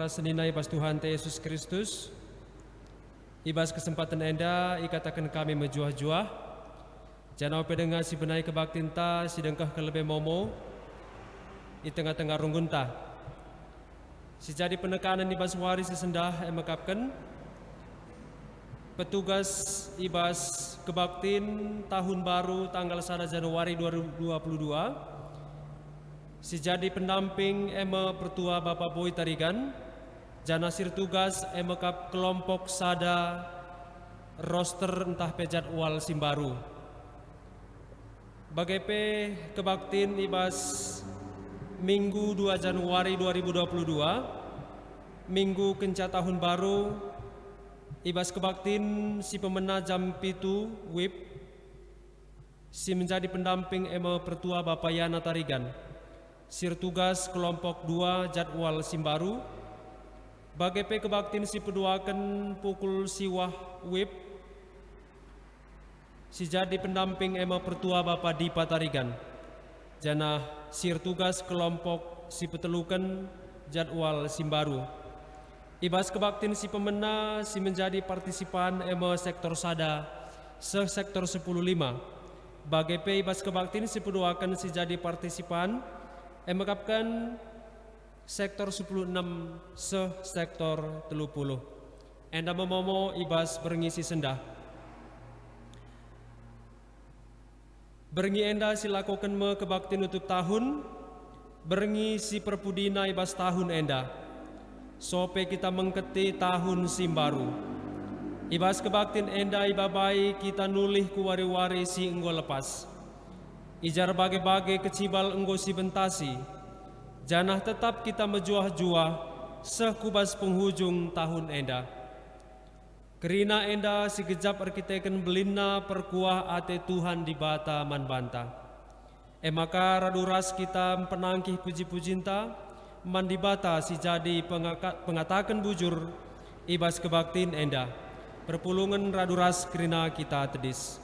senina ibas Tuhan Yesus Kristus. Ibas kesempatan enda ikatakan kami menjuah-juah. Janau pedengar si benai kebaktinta si dengkah kelebih momo. Di tengah-tengah runggunta. Si jadi penekanan ibas wari sesendah emekapkan. Petugas ibas kebaktin tahun baru tanggal 1 Januari 2022. Si jadi pendamping eme pertua Bapak Boy Tarigan, janasir tugas eme kap kelompok sada roster entah pejat wal Simbaru. Bagai kebaktin ibas Minggu 2 Januari 2022, Minggu kenca tahun baru, ibas kebaktin si pemena jam pitu WIP, si menjadi pendamping eme pertua Bapak Yana Tarigan. Sir tugas kelompok 2 jadwal Simbaru. Bagai kebaktin si peduakan pukul siwah WIP. Si jadi pendamping ema pertua Bapak Dipa Tarigan. Jana sir tugas kelompok si petelukan jadwal Simbaru. Ibas kebaktin si pemena si menjadi partisipan ema sektor sada sektor 10.5. Bagai ibas kebaktin si peduakan si jadi partisipan emekapkan sektor 10.6 sektor 30. Enda memomo ibas berngisi sendah. Berengi enda silakukan me kebaktin untuk tahun. Berengi si perpudina ibas tahun enda. Sope kita mengketi tahun Simbaru. Ibas kebaktin enda ibabai kita nulih ku wari-wari si enggo lepas. Ijar bagai-bagai kecibal enggo si bentasi. Janah tetap kita menjuah-juah sekubas penghujung tahun enda. Kerina enda si gejap arkiteken belina perkuah ate Tuhan di bata man banta. Maka raduras kita penangkih puji-pujinta man di bata si jadi pengatakan bujur ibas kebaktin enda. Perpulungan raduras kerina kita tedis.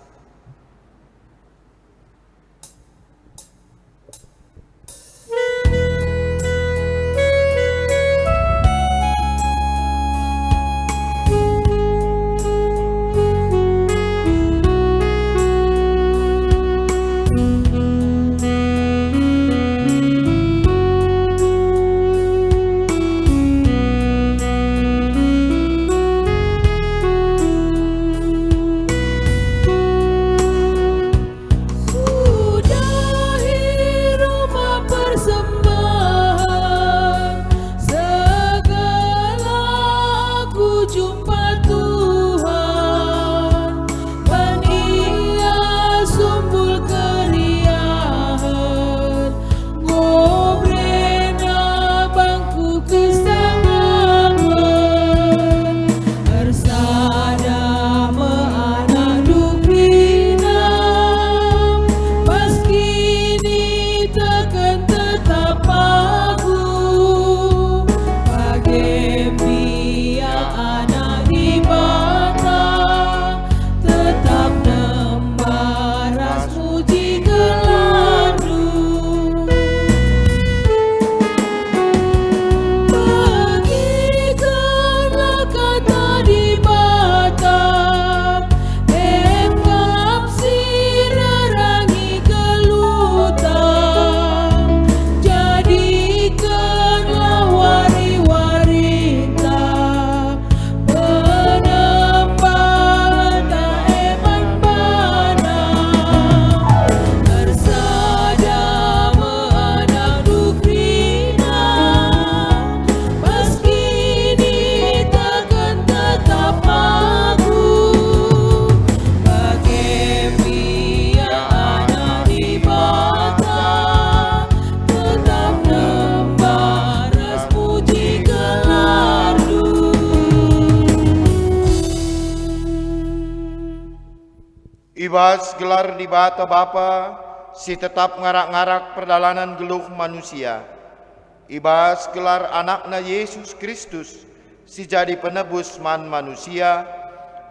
Ibas gelar di bata Bapa, si tetap ngarak-ngarak perdalanan geluh manusia. Ibas gelar anakna Yesus Kristus, si jadi penebus man manusia.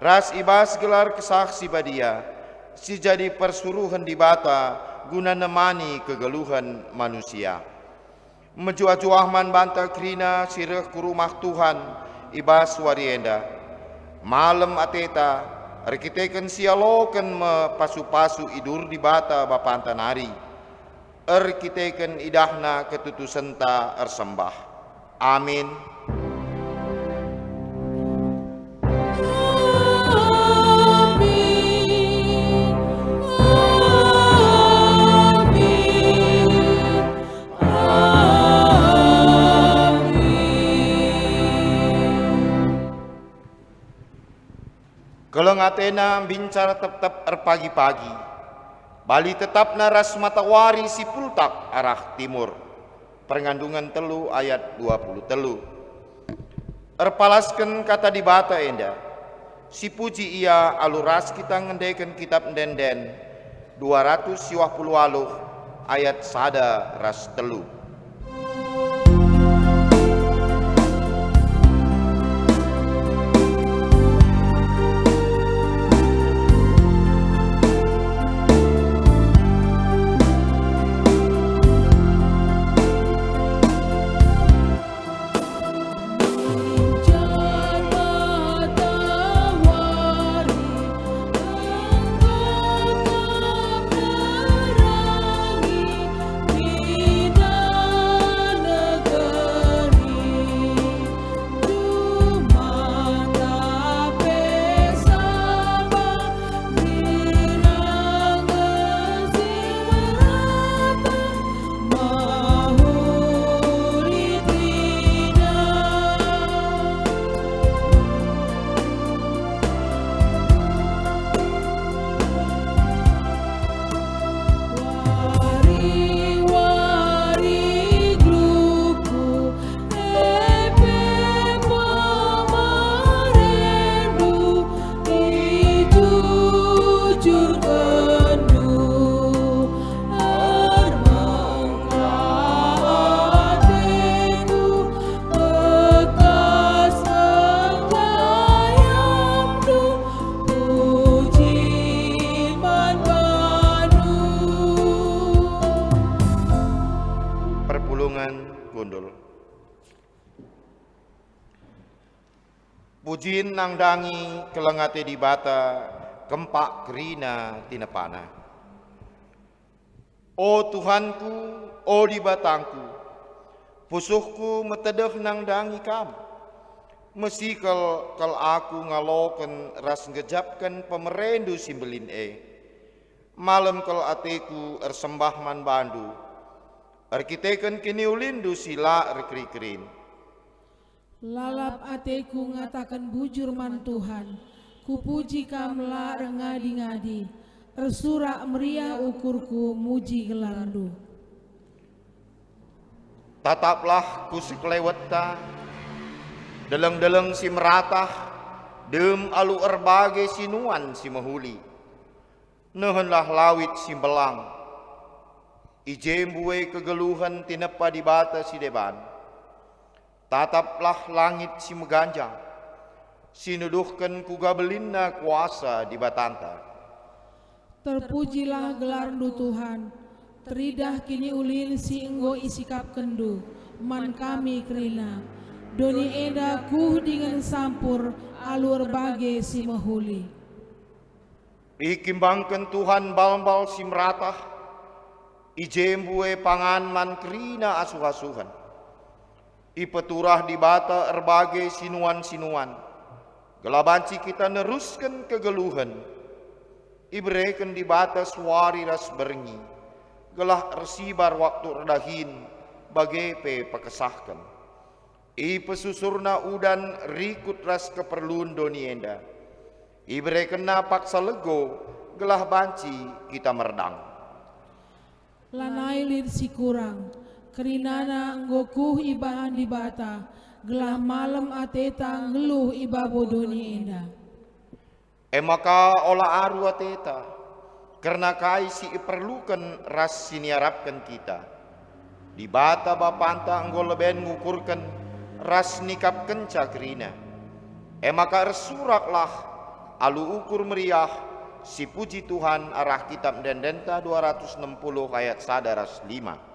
Ras ibas gelar kesaksi badia, si jadi persuruhan di bata guna nemani kegeluhan manusia. Menjuah-juah man banta krina sireh ku rumah Tuhan ibas warienda. Malam ateta arkiteken sialoken me pasu-pasu idur di bata bapanta nari. Arkiteken idahna ketutusenta ersembah. Amin. Keleng atena bincara tetap pagi-pagi. Bali tetap naras matawari si pultak arah timur. Perngandungan telu ayat 20 telu. Erpalaskan kata di bata enda. Si puji ia aluras kita ngendeken kitab denden 220 ayat sada ras telu. Pujin nang dangi kelengate di bata kempak kerina tinepana. O Tuhanku, o di batangku, pusuhku metedeh nang dangi kam. Mesti kal aku ngaloken ras ngejapkan pemerendu simbelin Malam kal ateku ersembah man bandu. Arkiteken kini ulindu sila rekri-kerin. Lalap ateku ngatakan bujur man Tuhan, kupuji kamla rengadi-ngadi, ersurak meriah ukurku muji gelardu. Tataplah kusik leweta, deleng-deleng si meratah, dem alu erbage sinuan si mahuli. Nehenlah lawit si belang, ijembue kegeluhan tinepa di bata si deban. Tataplah langit si meganjang, sinuduhkan kugabelinna kuasa di batanta. Terpujilah gelardu Tuhan, teridah kini ulin si enggo isikap kendu, man kami kerina. Doni eda kuh dengan sampur, alur bage si mahuli. Ikimbangkan Tuhan balbal si meratah, ijembue pangan man kerina asuh-asuhan. Ipeturah di bata erbage sinuan-sinuan. Gelabanci kita neruskan kegeluhan. Ibreken di bata suari ras berngi. Gelah ersibar waktu redahin bagai pekesahkan. Ipesusurna udan rikut ras keperluan donienda. Ibreken paksa lego gelah banci kita merdang. Lanai lir si kurang. Kerinana nggokuh ibahan di bata, gelah malam ateta ngeluh iba bodoni enda. Emaka olah aru ateta, karena kai si iperlukan ras siniarapkan kita. Di bata bapanta anggo leben ngukurkan ras nikap kenca kerina. Emaka ersuraklah alu ukur meriah si puji Tuhan arah kitab dendenta 260 ayat 1 ras 5.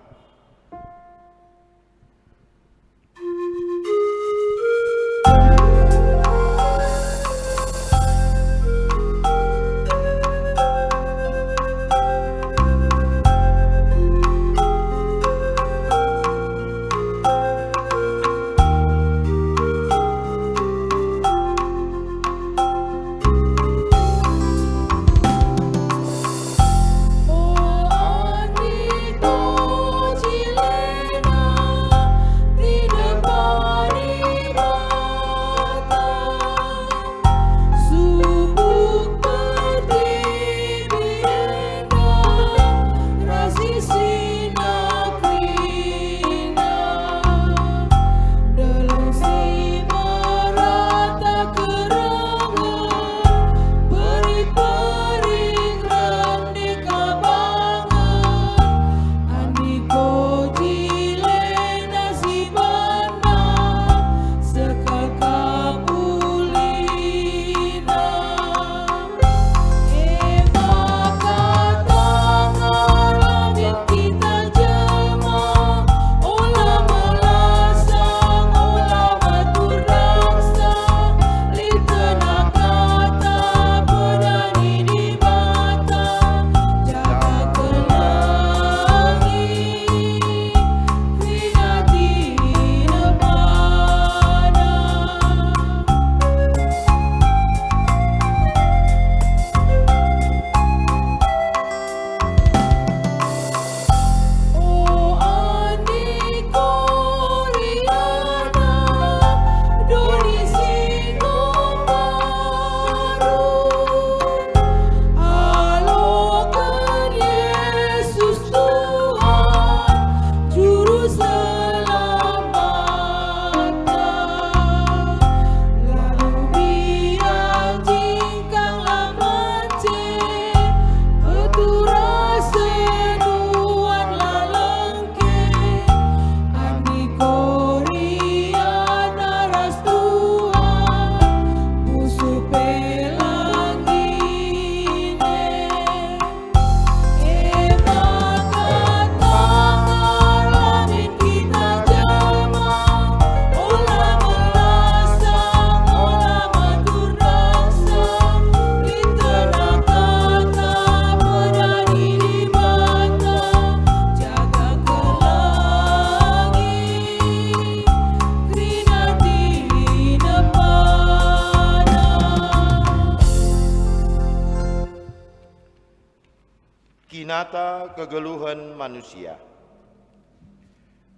kinata kegeluhan manusia.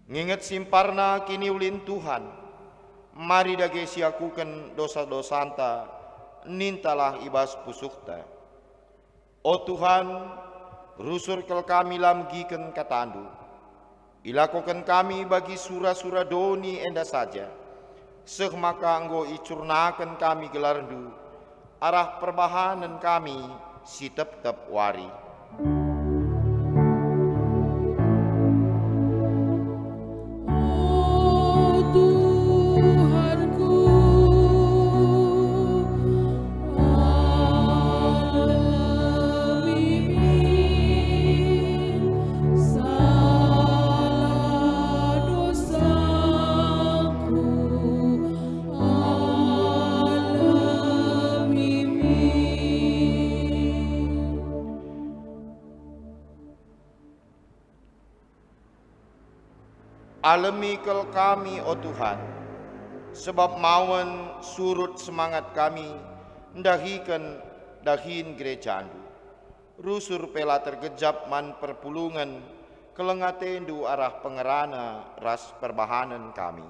Nginget simparna kini ulin Tuhan, mari dage siakuken dosa-dosanta, nintalah ibas pusukta. O Tuhan, rusur kel kami lamgiken katandu, ilakoken kami bagi sura-sura doni enda saja, seh maka anggo icurnaken kami gelarndu, arah perbahanan kami si tep-tep wari. Alami kel kami, o Tuhan, sebab mawan surut semangat kami, dahin gerejandu. Rusur pela tergejap man perpulungan, kelengatendu arah pengerana ras perbahanan kami.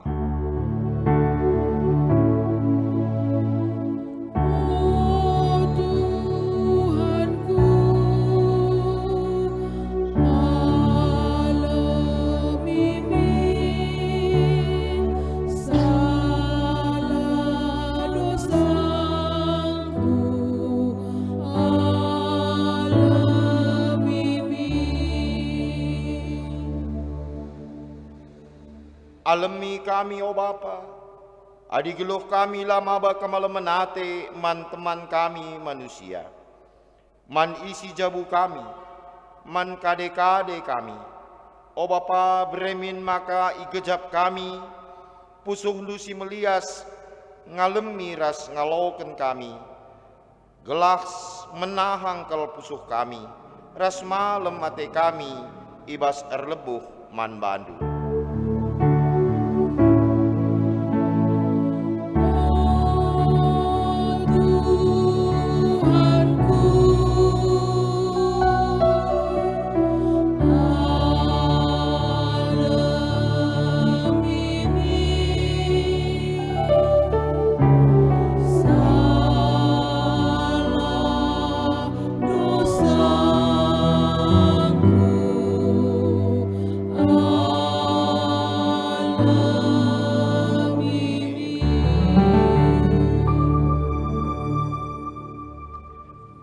Alami kami, o Bapa, adi geluh kami lama kamal menate man teman kami manusia, man isi jabu kami, man kade-kade kami, o Bapa beremin maka igejap kami, pusuh lusi melias, ngalemi ras ngaloken kami, gelas menahang kel pusuh kami, ras malem ate kami, ibas erlebuh man bandu.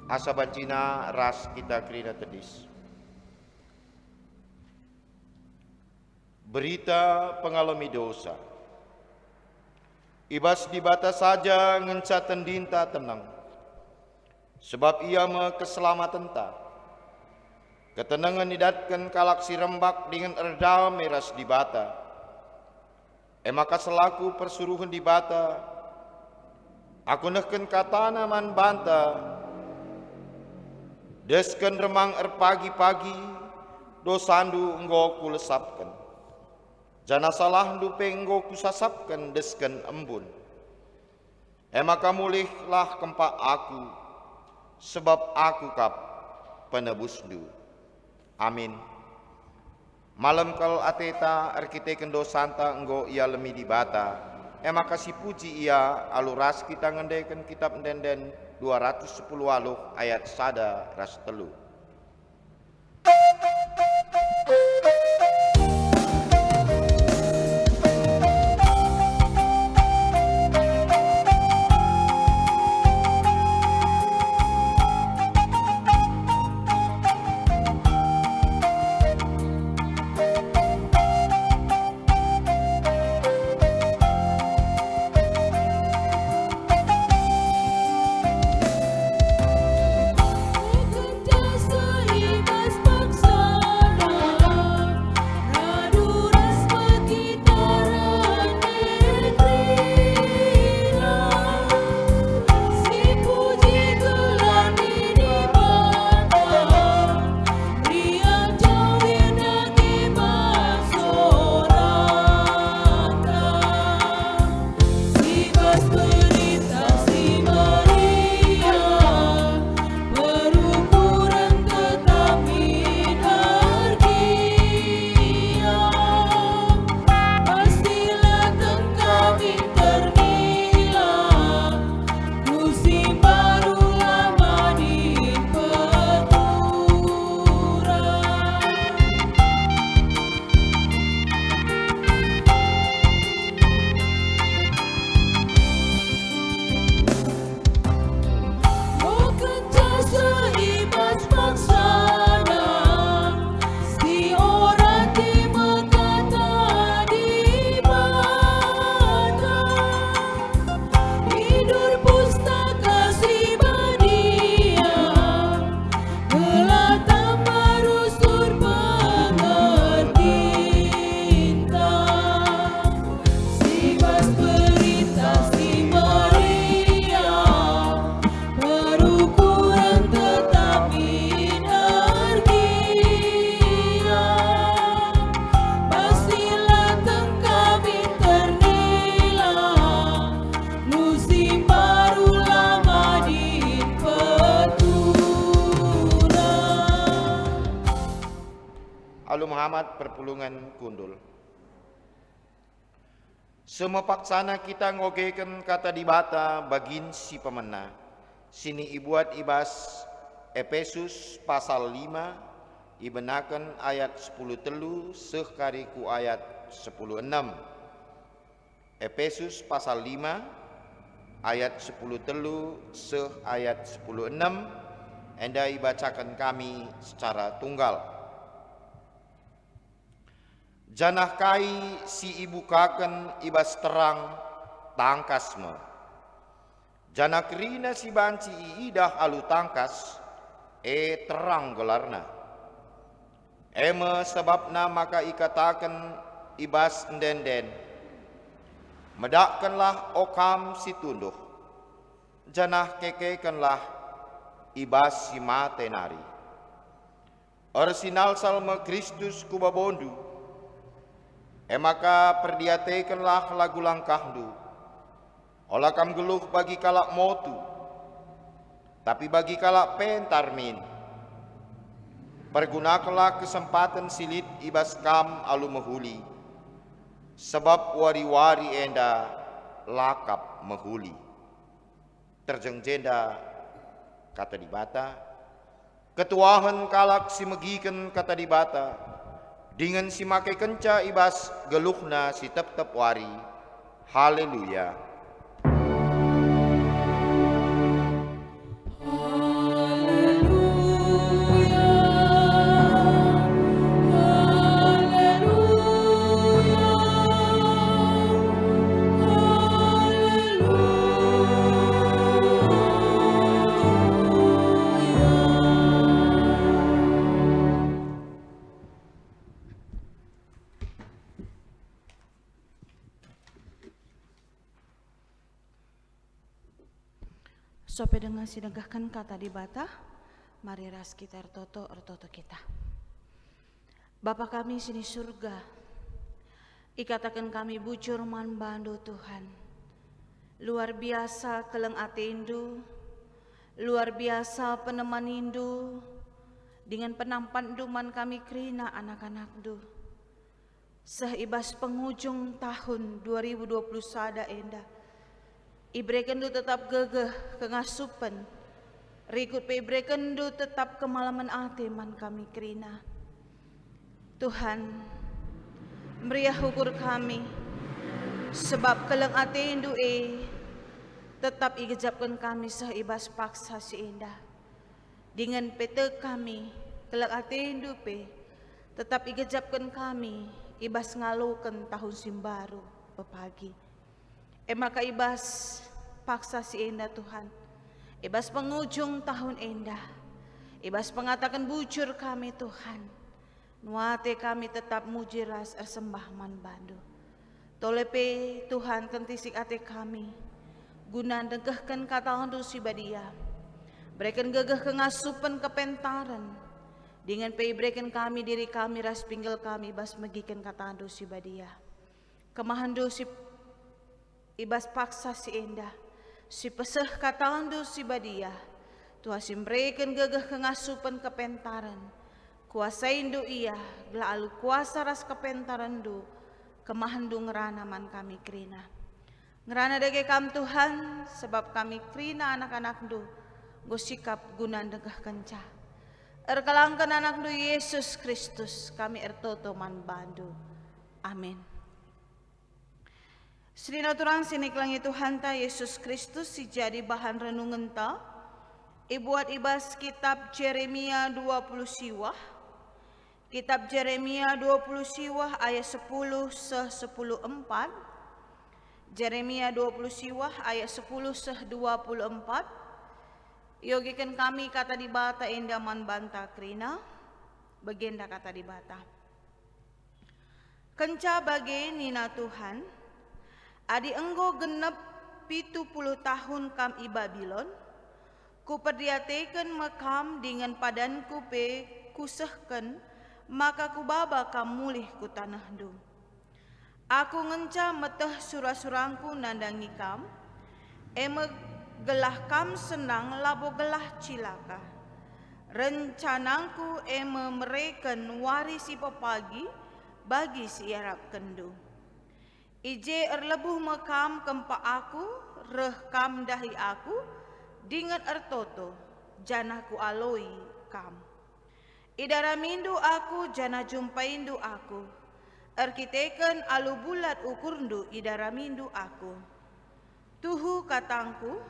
Asa bancina ras kita kerina tedis. Berita pengalami dosa. Ibas di batas saja ngenca tendinta tenang. Sebab ia me keselamatan ta. Ketenangan idatkan kalak si rembak dengan erda meras di bata. Maka selaku persuruhan di bata. Aku nehken katana man banta. Desken remang pagi-pagi, dosandu enggo kulesapken. Jana salah dupe enggo kusasapken desken embun. Maka mulihlah kempak aku, sebab aku kap penebusdu. Amin. Malam kal ateta arkiteken dosanta enggo ia lemi di bata. Maka si puji ia aluras kita ngendeken kitab denden 210 aluh ayat sada ras telu. Just Alu Muhammad perpulungan kundul. Semepaksana kita ngogekan kata dibata bagin si pemena. Sini ibuat ibas Efesus pasal 5 ibenakan ayat 10 telu sekari ku ayat 10 6. Efesus pasal 5 ayat 10 telu ayat 10 6 enda ibacakan kami secara tunggal. Janah kai si ibu kaken ibas terang tangkasme. Janah kerina si banci iidah alu tangkas terang gelarna. Eme sebabna maka ikatakan ibas ndenden. Medakkanlah okam si tunduh. Janah kekekanlah ibas si matenari. Orsinal salme Kristus kubabondu. Maka perdiatekanlah lagu langkahdu. Olah kam geluh bagi kalak motu. Tapi bagi kalak pentarmin. Pergunakanlah kesempatan silit ibas kam alu mehuli. Sebab wari-wari enda lakap mehuli. Terjeng jenda kata dibata. Ketuahan kalak si megiken kata dibata. Dengan si make kenca ibas geluhna si tep-tep wari. Haleluya. Sope dengan sidegahkan kata dibata, mari ras kita ertoto kita. Bapa kami sini surga, ikatakan kami bujur man bandu Tuhan. Luar biasa keleng atindu, luar biasa peneman indu, dengan penampan duman kami kerina anak-anak du. Sehibas penghujung tahun 2020 sada enda. Ibrekendu tetap gegeh kengasupan. Rikut pe ibrekendu tetap kemalaman ateman kami kerina. Tuhan, meriah ukur kami. Sebab keleng atendu tetap igejapkan kami sehibas paksa si indah. Dengan pete kami, keleng atendu tetap igejapkan kami. Ibas ngalukan tahun simbaru pepagi. Maka ibas paksa si endah Tuhan. Ibas penghujung tahun endah. Ibas pengatakan bujur kami Tuhan. Nuate kami tetap mujiras ersembah man bandu. Tolepe Tuhan kentisik ate kami. Guna dengkehkan kata handu si badia. Berikan gegeh kengasupan kepentaran. Dengan pe berikan kami diri kami ras pinggel kami ibas megikan kata handu si badia. Kemahandu si ibas paksa si endah, si peseh katandu si badia, Tuhan simbrekan gegeh kengasupan kepentaran, kuasa indu iya, lalu kuasa ras kepentaran du, kemahandu ngerana man kami krina. Ngerana dege kam Tuhan, sebab kami krina anak-anak du, gosikap guna degeh kenca. Erkalangkan anak du Yesus Kristus, kami ertoto man bandu. Amin. Srinaturan siniklangi Tuhan ta Yesus Kristus si jadi bahan renungan ta. Ibuat ibas kitab Jeremia 20 siwah. Kitab Jeremia 20 siwah ayat 10 10 4. Jeremia 20 siwah ayat 10 24. Yogikan kami kata dibata endaman banta krina. Bagenda kata dibata. Kenca bage nina Tuhan. Adi enggo genep 70 tahun kam i Babilon, ku perdiateken mekam dengan padanku pe kusehken, maka ku baba kam mulih ku tanah du. Aku ngenca meteh surah-surangku nandangi kam, gelah kam senang labo gelah cilaka. Rencanangku mereken warisi pepagi bagi si Arab kendu. Ije erlebuh mekam kempa aku, rekam dahi aku, dingat ertoto, janaku aloi kam. Idara mindu aku, jana jumpaindu aku. Erkiteken alu bulat ukurndu idara mindu aku. Tuhu katangku,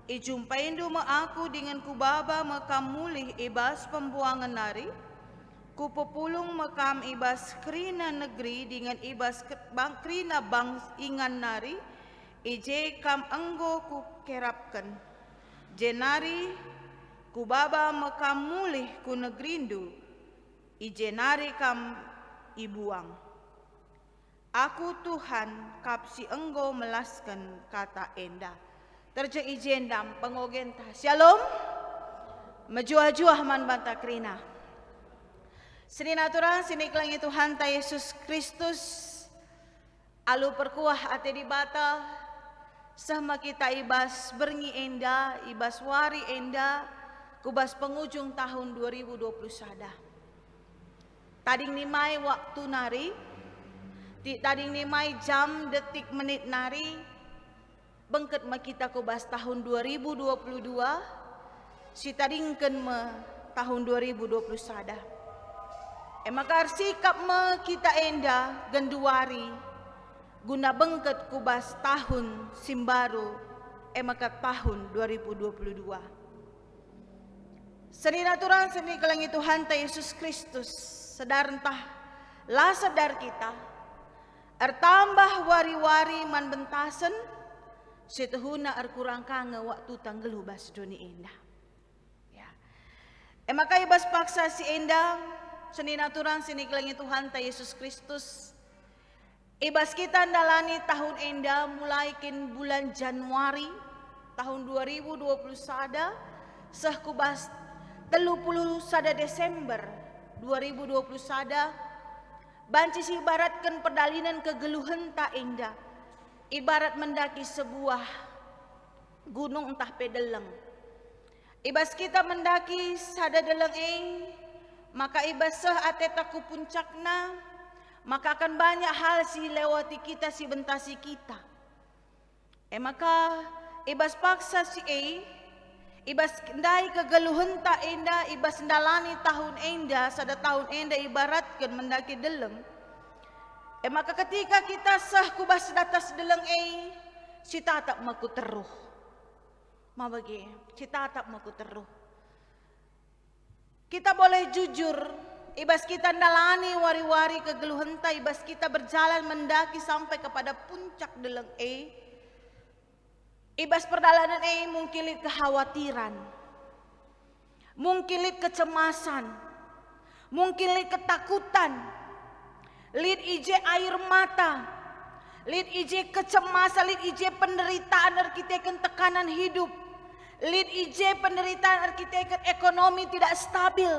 ijumpaindu me aku dengan kubaba mekam mulih ibas pembuangan nari. Kupepulung mekam ibas krina negeri dengan ibas krina bang ingan nari. Ije kam enggo ku kerapkan. Jenari kubaba mekam mulih ku negerindu. Ije nari kam ibuang. Aku Tuhan kapsi enggo melaskan kata enda. Terje ijendam pengogenta. Shalom. Mejuah-juah man banta krina. Sini natural sini kelangi Tuhan ta Yesus Kristus. Alu perkuah ate di bata. Sama kita ibas berngi enda, ibas wari enda, kubas penghujung tahun 2020 sada. Tading nimai waktu nari. Tading nimai jam, detik, menit nari. Bengket ma kita kubas tahun 2022. Si tadingken me tahun 2020 sada. Emakar sikap me kita enda genduari. Guna bengket kubas tahun simbaru. Emakar tahun 2022. Seni natural seni kelangi Tuhan ta Yesus Kristus. Sedar entah lah sedar kita. Ertambah wari-wari man bentasen, setuhuna erkurang kange waktu tanggelu bas doni endah. Ya. Maka ibas paksa si endah, seni natural seni kelangi Tuhan ta Yesus Kristus. Ibas kita ndalani tahun endah mulai kin bulan Januari tahun 2020 sada, seh kubas 30 sada Desember 2020 sada. Banci ibaratkan perdalinan kegeluhan tak indah. Ibarat mendaki sebuah gunung entah pedeleng. Ibas kita mendaki sada deleng maka ibas seh atetaku puncakna, maka akan banyak hal si lewati kita si bentasi kita. Maka ibas paksa si ibas ndai kegeluhan tak indah, ibas ndalani tahun indah, sada tahun indah ibaratkan mendaki deleng. Maka ketika kita sah kubas datas deleng si tatap maku teruh. Mabagi, si tatap maku teruh. Kita boleh jujur, ibas kita ndalani wari-wari kegeluhan tak, ibas kita berjalan mendaki sampai kepada puncak deleng ibas perjalanan mungkin lid kekhawatiran, mungkin lid kecemasan, mungkin lid ketakutan, lid ije air mata, lid ije kecemasan, lid ije penderitaan arkiteken tekanan hidup, lid ije penderitaan arkiteken ekonomi tidak stabil,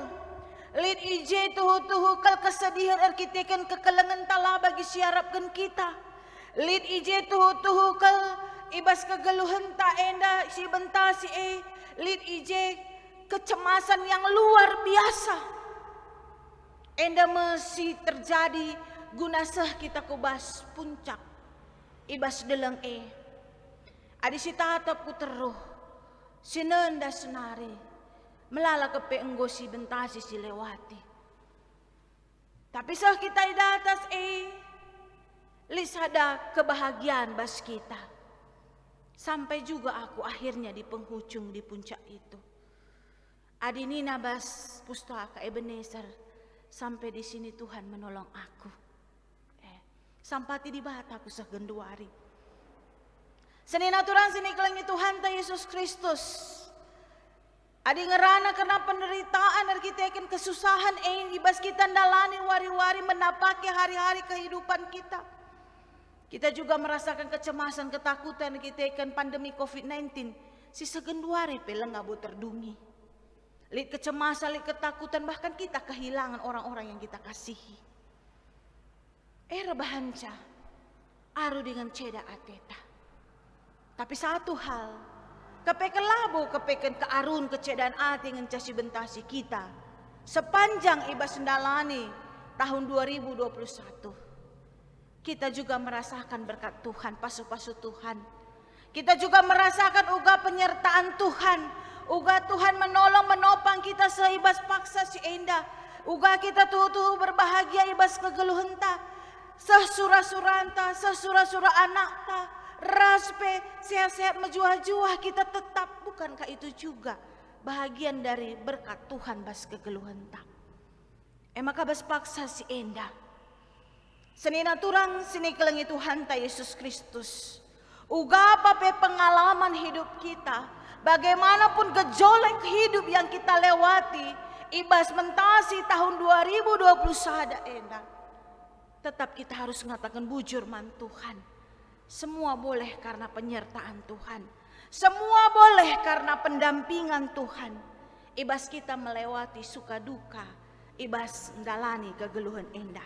lid ije tuhu-tuhu kesedihan arkiteken kekelengan tala bagi siarapkan kita, lid ije tuhu-tuhu ibas kegeluhan tak enda si bentasi lid ije kecemasan yang luar biasa enda mesti terjadi guna seh kita kubas puncak ibas deleng adi si tatap ku teruh sinenda senari melala kepe enggo si bentasi si lewati tapi seh kita di atas lis ada kebahagiaan bas kita. Sampai juga aku akhirnya di penghujung di puncak itu. Adinina bas pustaka Ebenezer sampai di sini Tuhan menolong aku. Sampati di bataku segenduari. Seni natural seni kelangi Tuhan ta Yesus Kristus. Adi ngerana kena penderitaan arkiteken kesusahan ibas kita ndalani wari-wari menapaki hari-hari kehidupan kita. Kita juga merasakan kecemasan, ketakutan kita ikan pandemi COVID-19. Si segenduari peleng abu terdungi. Lid kecemasan, lid ketakutan, bahkan kita kehilangan orang-orang yang kita kasihi. Rebahanca, aru dengan ceda ateta. Tapi satu hal, Kepeken labo, kepeken kearun kecedaan ati ngencasi bentasi kita. Sepanjang ibas sendalani tahun 2021. Kita juga merasakan berkat Tuhan, pasu-pasu Tuhan. Kita juga merasakan uga penyertaan Tuhan. Uga Tuhan menolong menopang kita seibas paksa si Enda. Uga kita tuh berbahagia ibas kegeluhenta. Sesura-suranta, sesura-sura anakta. Raspe, sehat-sehat menjuah-juah kita tetap. Bukankah itu juga bahagian dari berkat Tuhan bas kegeluhenta. Maka bas paksa si Enda. Senina turang sini kelengi Tuhan ta Yesus Kristus. Uga pape pengalaman hidup kita, bagaimanapun gejolak hidup yang kita lewati, ibas mentasi tahun 2021 Enda. Tetap kita harus mengatakan bujur man Tuhan. Semua boleh karena penyertaan Tuhan. Semua boleh karena pendampingan Tuhan. Ibas kita melewati suka duka, ibas ndalani kegeluhan Enda.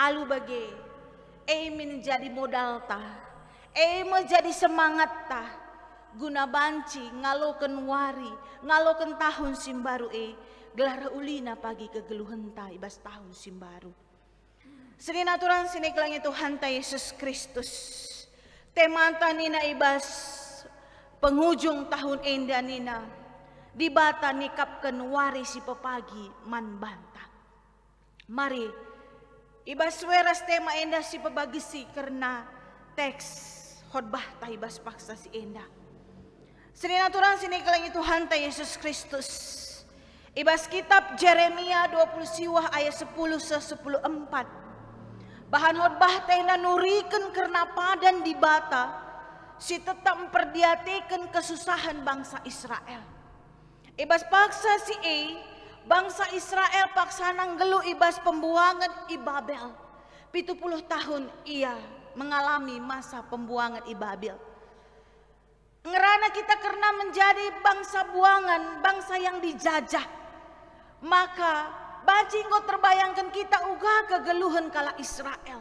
Alu bage, menjadi modal ta, menjadi semangat ta, guna banci ngaloken wari, ngaloken tahun simbaru gelar ulina pagi kegeluhan ta ibas tahun simbaru. Senina turang sini kelangi Tuhan ta Yesus Kristus. Temanta nina ibas penghujung tahun Enda nina. Di bata nikapkan wari si pepagi man banta. Mari ibas weras tema Enda si pebagisi karena teks khotbah ta ibas paksa si Enda. Senina turang sini kelangi Tuhan ta Yesus Kristus. Ibas kitab Jeremia 20 siwah ayat 10-10-4. Bahan khotbah tena nuriken karena padan di bata si tetap memperdiatikan kesusahan bangsa Israel. Ibas paksa si bangsa Israel paksa nanggelu ibas pembuangan i Babel. 70 tahun ia mengalami masa pembuangan i Babel. Ngerana kita karena menjadi bangsa buangan, bangsa yang dijajah. Maka bajinggo terbayangkan kita uga kegeluhan kala Israel.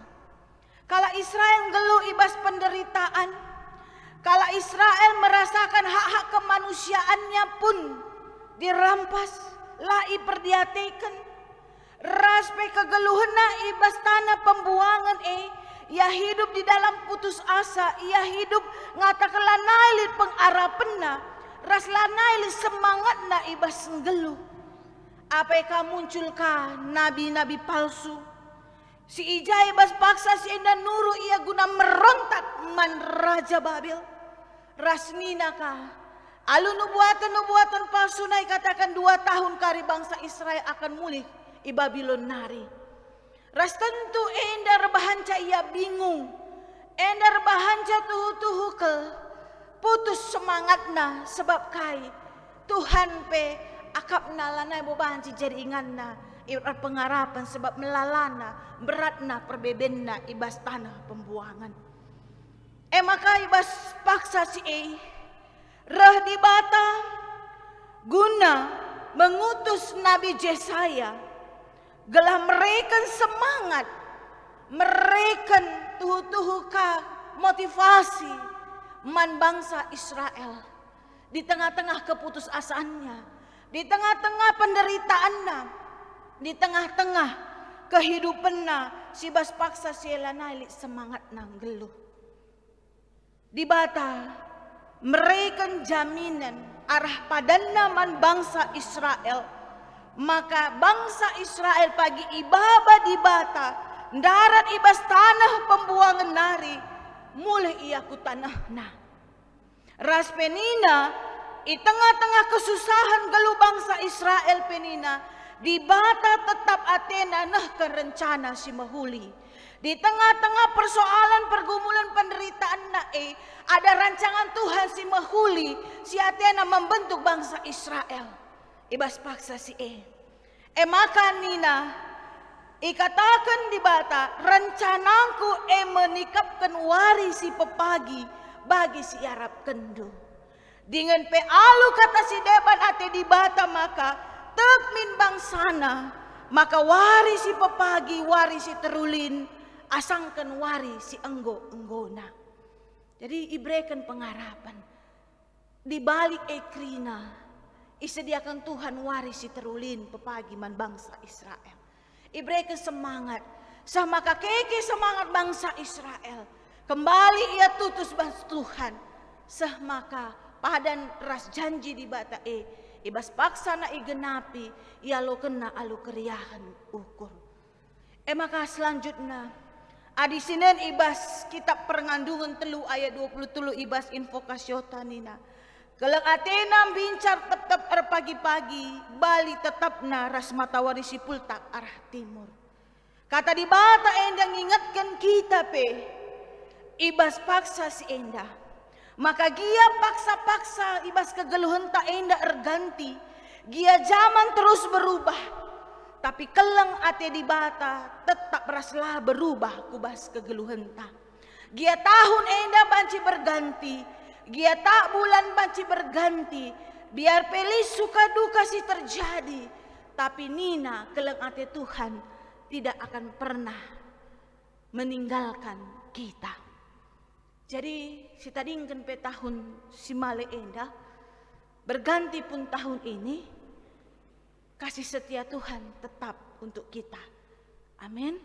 Kala Israel geluh ibas penderitaan. Kala Israel merasakan hak-hak kemanusiaannya pun dirampas, lai perdiatikan. Raspe kegeluhana ibas tanah pembuangan ia hidup di dalam putus asa, ia hidup ngatakanlah nailit pengarapenna, ras lanailit semangatna ibas nggeluh. Apakah munculkah nabi-nabi palsu? Si Ijai bas paksa si Enda nuru ia guna merontak man Raja Babel. Rasninakah alu nubuatan palsu naik katakan 2 tahun kari bangsa Israel akan mulih i Babylon nari. Ras tentu Enda rebahanca ia bingung. Enda rebahanca tuhu-tuhu putus semangatna sebab kai Tuhan pe akap nalana bobanci jadi inganna ibarat pengarapan sebab melalana beratna perbebenna ibas tanah pembuangan. Maka ibas paksa si reh di bata guna mengutus Nabi Jesaya gelah mereka semangat, mereka tuhu-tuhu motivasi man bangsa Israel di tengah-tengah keputusasaannya. Di tengah-tengah penderitaannya, di tengah-tengah kehidupannya, si bas paksa siela nailik semangat nang geluh. Di bata mereka jaminan arah padanna man bangsa Israel, maka bangsa Israel pagi ibaba di bata darat ibas tanah pembuangan nari mulai ia ku tanahna. Raspenina di tengah-tengah kesusahan gelu bangsa Israel penina, di bata tetap Athena nah kerencana si mahuli. Di tengah-tengah persoalan pergumulan penderitaan ada rancangan Tuhan si mahuli, si Athena membentuk bangsa Israel. Ibas paksa si maka nina ikatakan di bata rencanaku menikapkan wari si pepagi bagi si Arab kendu. Dengan pe alu kata si deban ate di bata maka tekmin bangsana maka wari si pepagi wari si terulin asangkan wari si enggo-enggona. Jadi ibrekan pengharapan. di balik Krina, isediakan Tuhan warisi terulin pepagi man bangsa Israel. Ibreken semangat, sama kakeke semangat bangsa Israel. Kembali ia tutus bangsa Tuhan, maka padan ras janji di bata ibas paksa na igenapi, ia lo kena alu keriahan ukur. Maka selanjutnya, adi sinen ibas kitab perngandungan telu ayat 20 ibas invokasiota nina. Kelang Athena bincar tetap pagi-pagi, Bali tetapna ras matawari si pultak arah timur. Kata di bata endang ingatkan kita ibas paksa si endah. Maka gia paksa-paksa ibas kegeluhan tak endah erganti. Gia zaman terus berubah. Tapi kelang ate di bata tetap raslah berubah kubas kegeluhan tak. Gia tahun endah banci berganti. Gia tak bulan banci berganti. Biar pelis suka duka si terjadi. Tapi Nina kelang ate Tuhan tidak akan pernah meninggalkan kita. Jadi si tadingkan pe tahun si male endah, berganti pun tahun ini, kasih setia Tuhan tetap untuk kita. Amin.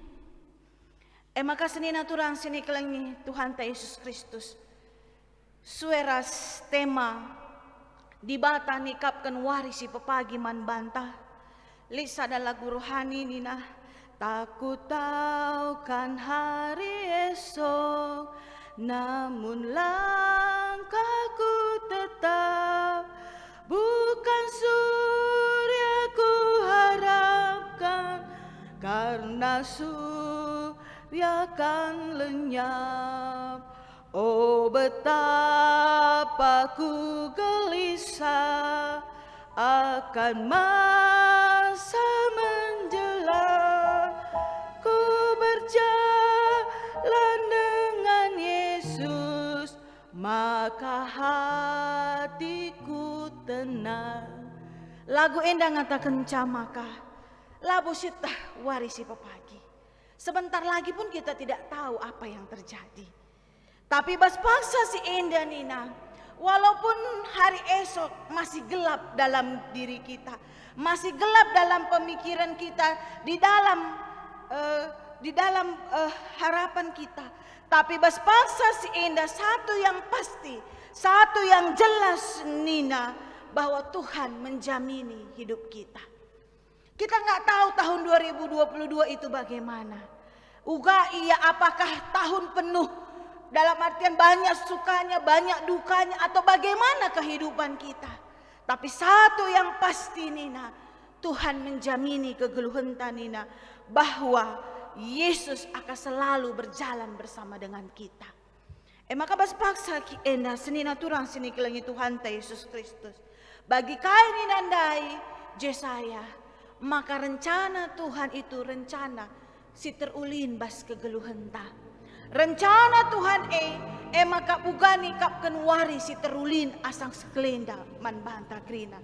Maka senina turang sini kelengi Tuhan ta Yesus Kristus. Sueras tema di bata nikapkan warisi pepagi man bantah. Lisa adalah lagu rohani nina. Takut tahu kan hari esok, namun langkahku tetap bukan surya ku harapkan, karena surya kan lenyap. Oh betapa ku gelisah akan masa menjelang, ku berjalan dengan Yesus, maka hatiku tenang. Lagu endah ngatakan camaka, labu sitah warisi pepagi. Sebentar lagi pun kita tidak tahu apa yang terjadi. Tapi bas paksa si endah nina, walaupun hari esok masih gelap dalam diri kita, masih gelap dalam pemikiran kita, di dalam harapan kita. Tapi bas paksa si endah satu yang pasti, satu yang jelas nina, bahwa Tuhan menjamini hidup kita. Kita nggak tahu tahun 2022 itu bagaimana. Uga iya apakah tahun penuh dalam artian banyak sukanya, banyak dukanya, atau bagaimana kehidupan kita. Tapi satu yang pasti nina, Tuhan menjamini kegeluhan nina, bahwa Yesus akan selalu berjalan bersama dengan kita. Maka bas paksa ki enda senina turang sini kelengi Tuhan ta Yesus Kristus. Bagi kai ninandai Jesaya, maka rencana Tuhan itu rencana si terulin bas kegeluhan ta. Rencana Tuhan maka bugani kapken wari si terulin asang sekelenda man banta krina.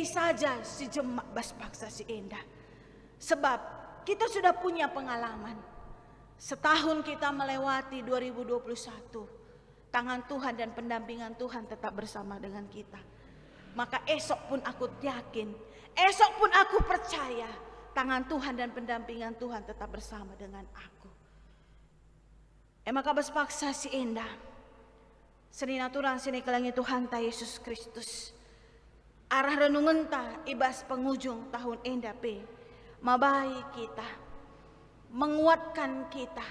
Saja si jemak bas paksa si endah. Sebab kita sudah punya pengalaman. Setahun kita melewati 2021. Tangan Tuhan dan pendampingan Tuhan tetap bersama dengan kita. Maka esok pun aku yakin, esok pun aku percaya, tangan Tuhan dan pendampingan Tuhan tetap bersama dengan aku. Maka bas paksa si endah. Senina turang sini kelangi Tuhan ta Yesus Kristus. Arah renungan ta ibas penghujung tahun endah mabai kita, menguatkan kita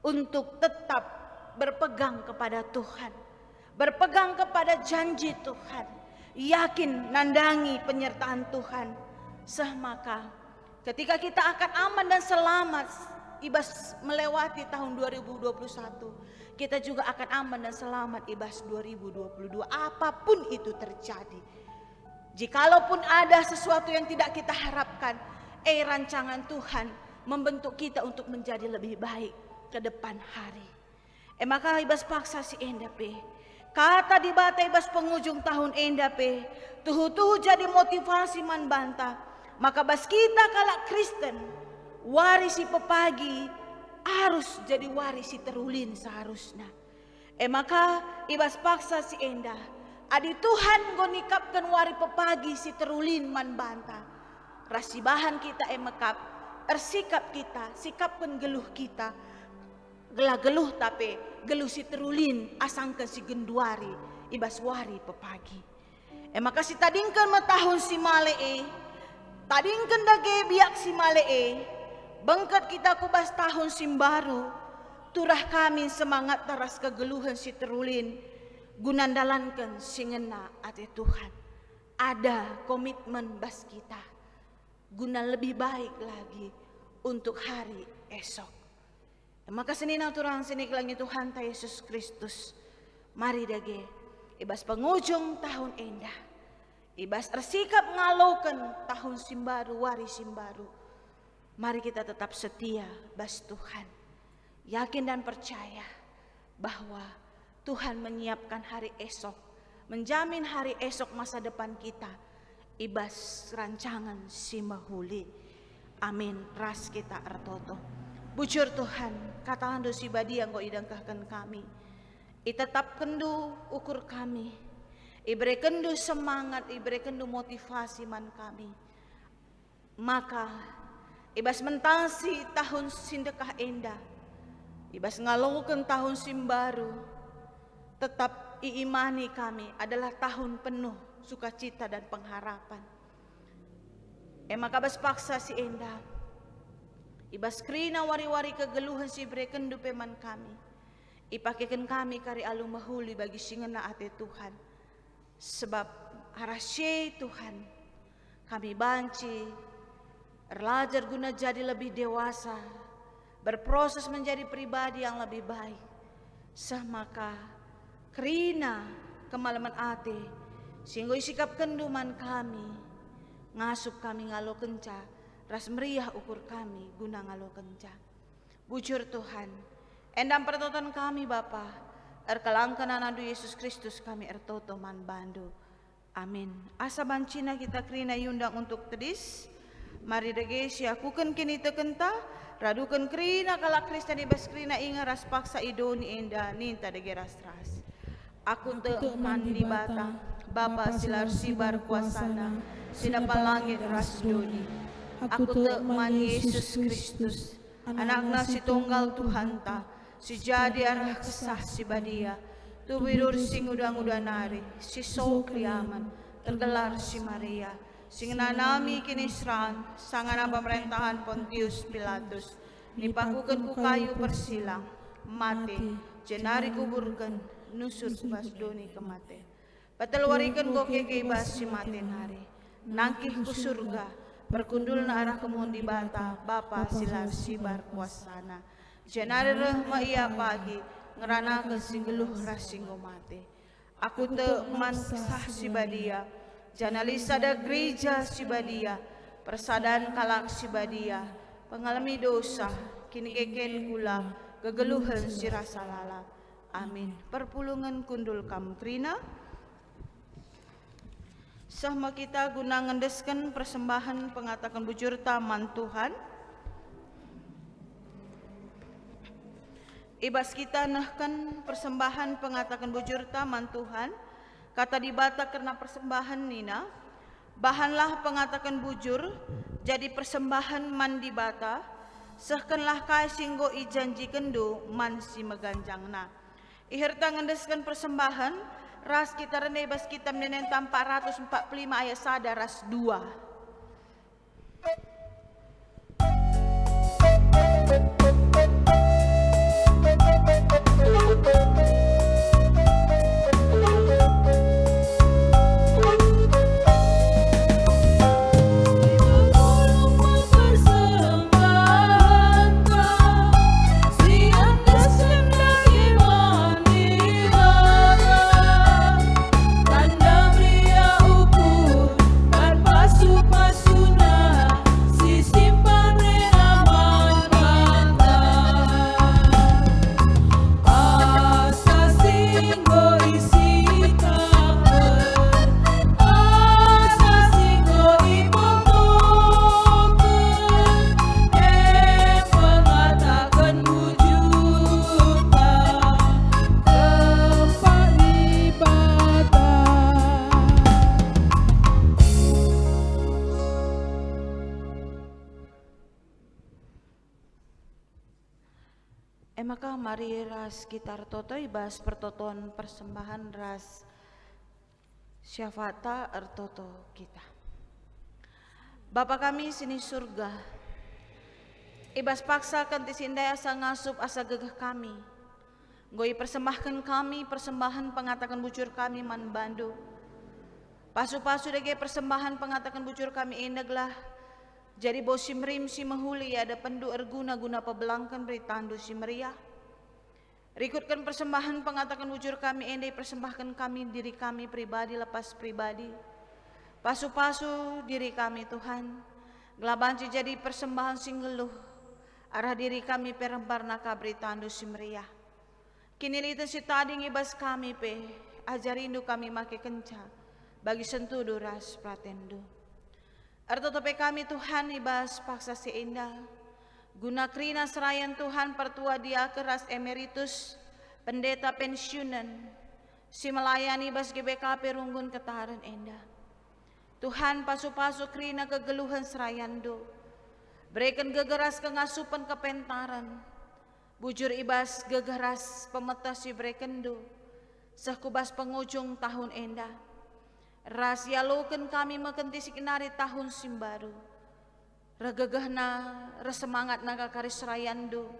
untuk tetap berpegang kepada Tuhan, berpegang kepada janji Tuhan, yakin nandangi penyertaan Tuhan. Maka ketika kita akan aman dan selamat ibas melewati tahun 2021, kita juga akan aman dan selamat ibas 2022, apapun itu terjadi. Jikalaupun ada sesuatu yang tidak kita harapkan, rancangan Tuhan membentuk kita untuk menjadi lebih baik ke depan hari. Maka ibas paksa si endah kata di bata ibas penghujung tahun endah tuhu jadi motivasi man banta. Maka bas kita kalak Kristen, warisi pepagi harus jadi warisi terulin seharusnya. Maka ibas paksa si endah, Adi Tuhan go nikapkan wari pepagi si terulin man banta. Rasibahan kita emekap, ersikap kita, sikapkan geluh kita. Gelah-geluh tapi geluh si terulin asangkan si genduari ibas wari pepagi. Maka si tadingkan matahun si malee, tadingkan dage biak si malee, bengket kita kubas tahun simbaru, turah kami semangat teras kegeluhan si terulin, gunandalankan singena ate Tuhan. Ada komitmen bas kita, guna lebih baik lagi untuk hari esok. Maka senina turang sini kelangi Tuhan ta Yesus Kristus, mari dage ibas pengujung tahun endah, ibas tersikap ngalokan tahun simbaru, wari simbaru. Mari kita tetap setia bas Tuhan, yakin dan percaya bahwa Tuhan menyiapkan hari esok, menjamin hari esok masa depan kita, ibas rancangan si mahuli. Amin. Ras kita artoto. Bujur Tuhan, katakan dosi badi yang kau idangkahkan kami. Itetap kendu ukur kami, iberi kendu semangat, iberi kendu motivasi man kami. Maka ibas mentasi tahun sindekah endah, ibas ngalokan tahun simbaru, tetap iimani kami adalah tahun penuh sukacita dan pengharapan. Maka bas paksa si endah, ibas krina wari-wari kegeluhan si breken dupeman kami, ipakekan kami kari alu mahuli bagi singena ate Tuhan. Sebab harasye Tuhan, kami banci belajar guna jadi lebih dewasa, berproses menjadi pribadi yang lebih baik. Maka krina kemalaman ate, sehingga sikap kenduman kami, ngasup kami ngalo kenca, ras meriah ukur kami guna ngalo kenca. Bujur Tuhan, endam pertoton kami Bapa, erkelangkan anadu Yesus Kristus kami ertoto man bandu. Amin. Asa bancina kita krina yundang untuk tedis. Mari dege siakukan kini tekenta, radukan krina kalak Kristen ibas krina inga ras paksa idoni enda ninta dege ras. Aku te mandi bata, Bapa silar sibar kuasana, sinapa langit ras doni. Aku te mandi Yesus Kristus, anakna si tunggal Tuhan ta, si jadi arah kesah si badia, tu widur sing udang-udanari, si sokriaman, tergelar si Maria. Singnanami kinisran, sangana pemerintahan Pontius Pilatus, nipakukan ku kayu persilang, mati, jenari kuburkan, nusur kubas doni kemate. Patelwarikan ko kekebas si mati nari, nangkih ku surga, berkundul na arah kemundi bata, Bapa silar sibar kuasana. Jenari rehma ia pagi, ngerana ke singgeluh rasinggo mati. Aku te mansah si badia, janalisa da gereja si badia, persadaan kalak si badia, pengalami dosa, kini keken kula, kegeluhan si rasa lala. Amin. Perpulungan kundul kam trina. Sahma kita guna ngendeskan persembahan pengatakan bujur taman Tuhan. Ibas kita nahkan persembahan pengatakan bujur taman Tuhan. Kata dibata karena persembahan nina, bahanlah pengatakan bujur, jadi persembahan man dibata, sehkenlah kai singgo ijanji kendu man si meganjangna. Ihirta ngendeskan persembahan, ras kita rene bas kita menentam 445 ayat sada ras 2. Tanda pria ukur dan pasukan Maka mari ras kita ertoto ibas pertoton persembahan ras syafata ertoto kita. Bapa kami sini surga, ibas paksa kanti sindaya asa ngasup asa gegah kami. Goi persembahkan kami persembahan pengatakan bujur kami man bandu. Pasu-pasu dege persembahan pengatakan bujur kami indaglah. Jadi bosim rim si mahuli ada pendu erguna-guna pebelangkan beri tandu si meriah. Rikutkan persembahan pengatakan bujur kami endai persembahkan kami diri kami pribadi lepas pribadi. Pasu-pasu diri kami Tuhan. Gelabanci jadi persembahan singgeluh. Arah diri kami perembar naka beri tandu si meriah. Kini lihat si tading ibas kami pe. Ajarindu kami make kenca. Bagi sentuh duras pratendu. Ertotope kami Tuhan ibas paksa si indah. Guna krina serayan Tuhan pertua dia keras emeritus. Pendeta pensiunan. Si melayani ibas GBKP runggun ketaharan indah. Tuhan pasu-pasu krina kegeluhan serayandu. Berikan gegeras kengasupan kepentaran. Bujur ibas gegeras pemetas si berekendu. Sekubas pengujung tahun indah. Rahasia loken kami mekenti sikinari tahun simbaru. Regegehna resemangat naga karis rayandu.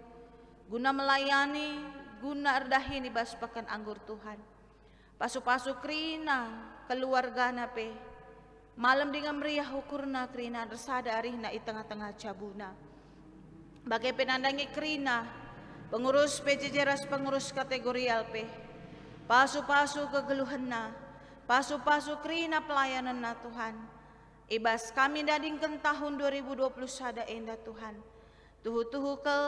Guna melayani, guna erdahin ibas pakan anggur Tuhan. Pasu-pasu krina keluargana pe. Malam dengan meriah ukurna krina resada arihna i tengah-tengah cabuna. Bagai penandangi krina, pengurus PJJ pengurus kategorial pe. Pasu-pasu kegeluhenna. Pasu-pasu krina pelayanan na Tuhan. Ibas kami dadingkan tahun 2020 sada enda Tuhan. Tuhu-tuhu ke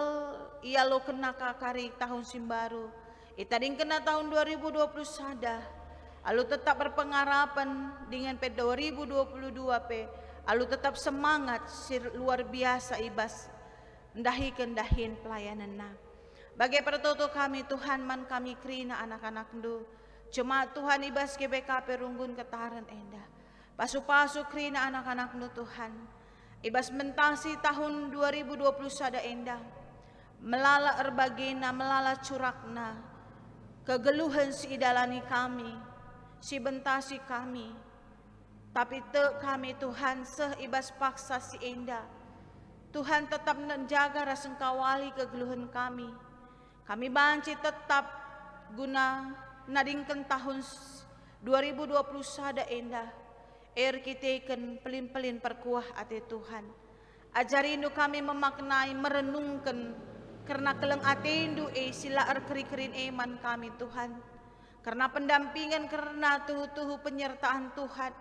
ia lo kena kakari tahun simbaru. Itading kena tahun 2020 sada. Alu tetap berpengarapan dengan pe 2022 pe. Alu tetap semangat luar biasa ibas. Ndahin pelayanan na. Bagai pertoto kami Tuhan man kami krina anak-anak ndu. Jemaat Tuhan ibas GBKP runggun ketaharan endah. Pasu-pasu krina anak-anak nu Tuhan. Ibas mentasi tahun 2020 sada endah. Melala erbagena, melala curakna. Kegeluhan si idalani kami. Si bentasi kami. Tapi te kami Tuhan seh ibas paksa si endah. Tuhan tetap menjaga rasengkawali kegeluhan kami. Kami banci tetap guna nadingkan tahun 2020 sada endah. Kita pelin-pelin perkuah ate Tuhan. Ajarindu kami memaknai, merenungkan. Karena keleng atendu sila keri-kerin iman kami Tuhan. Karena pendampingan, karena tuhu-tuhu penyertaan Tuhan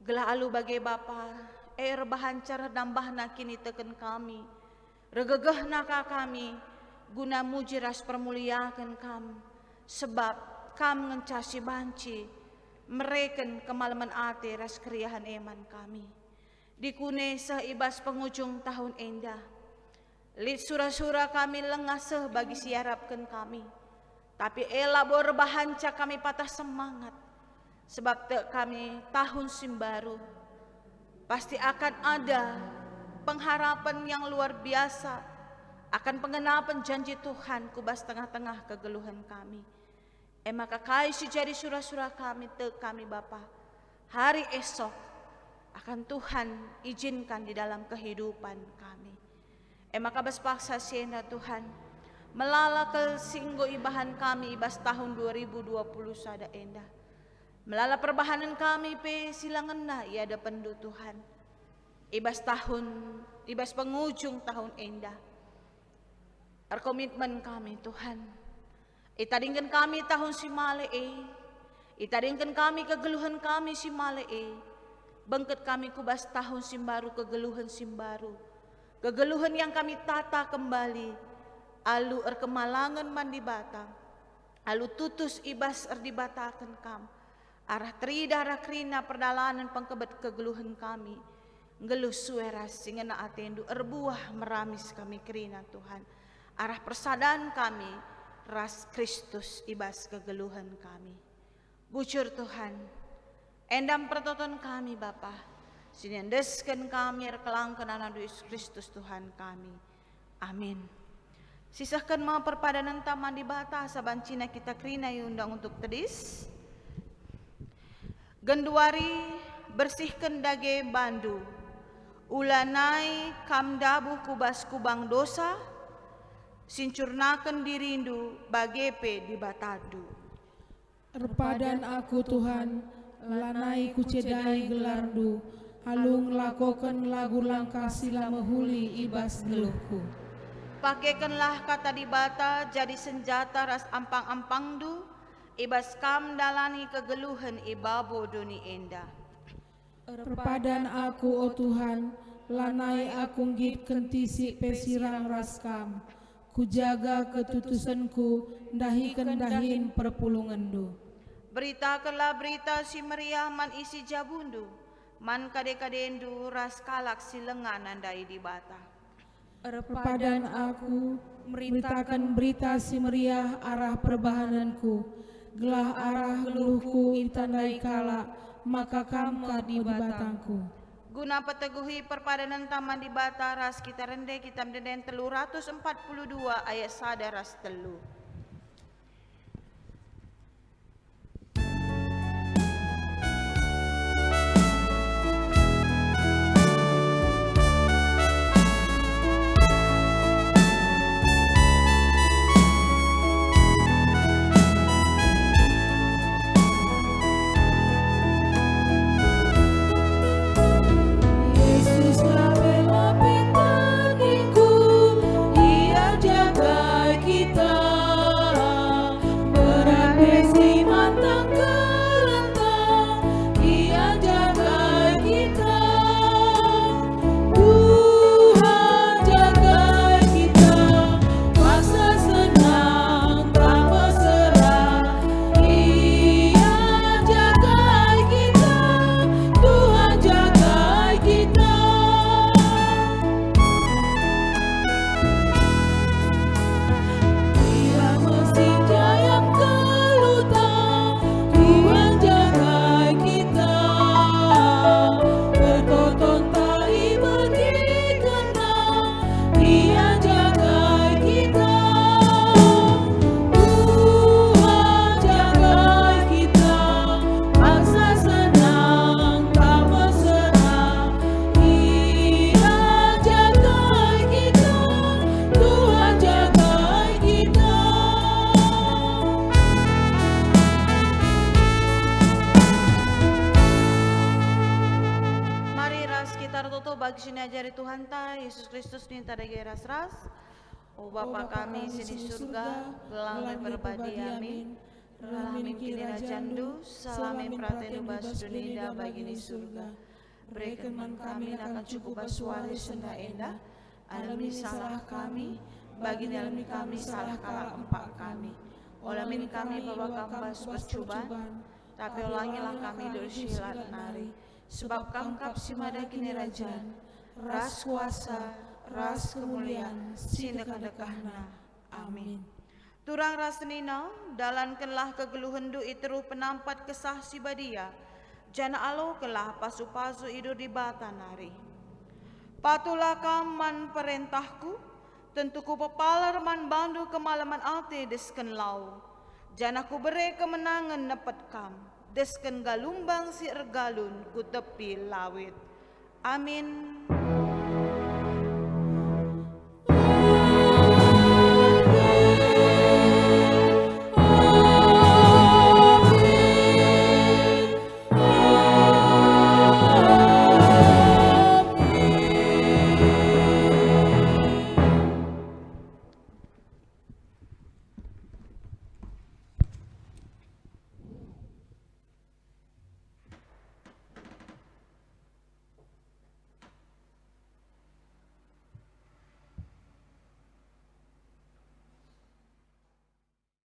Gelah alu bagai Bapa. Rebahan cara nambah kini teken kami. Regegeh naka kami. Guna mujiras permuliakan kami. Sebab kam ngencasi banci mereken kemalaman ate ras keriahan iman kami. Dikune seibas pengujung tahun endah. Lit sura-sura kami lengah seh bagi siarapkan kami. Tapi elabor bahanca kami patah semangat. Sebab te kami tahun simbaru. Pasti akan ada pengharapan yang luar biasa. Akan pengenapan janji Tuhan kubas tengah-tengah kegeluhan kami. Maka kai si jadi surah-surah kami te kami Bapa. Hari esok akan Tuhan izinkan di dalam kehidupan kami. Maka bespaksa sienda Tuhan. Melala ke singgo ibahan kami ibas tahun 2020 sada endah. Melala perbahanan kami pe silangan na iada pendu Tuhan. Ibas pengujung tahun endah. Komitmen kami Tuhan. Itadingkan kami tahun simale Itadingkan kami kegeluhan kami simale Bangket kami kubas tahun simbaru kegeluhan simbaru. Kegeluhan yang kami tata kembali. Alu kemalangan mandi batang. Alu tutus ibas dibatakan kam. Arah tridara krina perdalanan pengkebet kegeluhan kami. Ngeluh sueras singena atendu erbuah meramis kami krina Tuhan. Arah persadaan kami. Ras Kristus ibas kegeluhan kami. Bujur Tuhan. Endam pertoton kami Bapa. Sinendeskan kami erkelangkan anak Yesus Kristus Tuhan kami. Amin. Sisahkan mau perpadanan taman di bata saban Cina kita krina undang untuk tedis. Genduari bersihkan dage bandu. Ulanai kamdabu kubas kubang dosa, sincurnakan dirindu bagepe di batadu. Repadan aku Tuhan, lanai kucedai gelardu, alung lakokan lagu langkah sila mehuli ibas geluhku. Pakaikanlah kata di bata jadi senjata ras ampang-ampang du, ibas kam dalani kegeluhan ibabo doni enda. Repadan aku o Tuhan, lanai aku ngit kentisi pesirang raskam, kujaga ketutusanku dahikan dahin perpulungandu. Beritakanlah berita si meriah man isi jabundu, man kade-kadendu ras kalak si lengan nandai di bata. Repadan aku meritakan berita si meriah arah perbahananku, gelah arah geluhku itandai kala, maka kamkat di batangku. Guna peteguhi perpadanan taman di bata ras kita rende kitab deden 342 ayat 1 ras 3. Yesus bela petaniku, Dia jaga kita. Berandai mantang kelentang, Dia jaga kita. Tuhan jaga kita, masa senang tak mesra. Dia jaga kita, Tuhan jaga kita. Dia mesti jaya kelutang, Tuhan jaga kita. Bertoton tai berdikenang, Dia jaga kita. Tuhan jaga kita, masa senang tak mesra. Dia jaga kita, Tuhan jaga kita. Mari ras kita tutup bagi sini ajari Tuhan ta Yesus Kristus minta dage ras. O Bapa kami sini surga, gelang berbadi amin. Rahmin kini rajandu, salamin pratenu bas dunia bagi ni surga. Berikan man kami akan cukup basuari senda enda, alami salah kami, bagi alami kami salah kala empat kami. Olamin kami bawa kambas percobaan, tapi ulangilah kami dursilat nari. Sebab kamkap simada kini rajan, ras kuasa, ras kemuliaan, sinekadekahna. Amin. Turang rasnina, dalankanlah kegeluhendu iteruh penampat kesah si badia, jana alo kelah pasu-pasu ido di bata nari. Patulah kaman perintahku, tentuku pepalar man bandu kemalaman ate desken lau. Jana ku bere kemenangan nepet kam, desken galumbang si ergalun ku tepi lawit. Amin.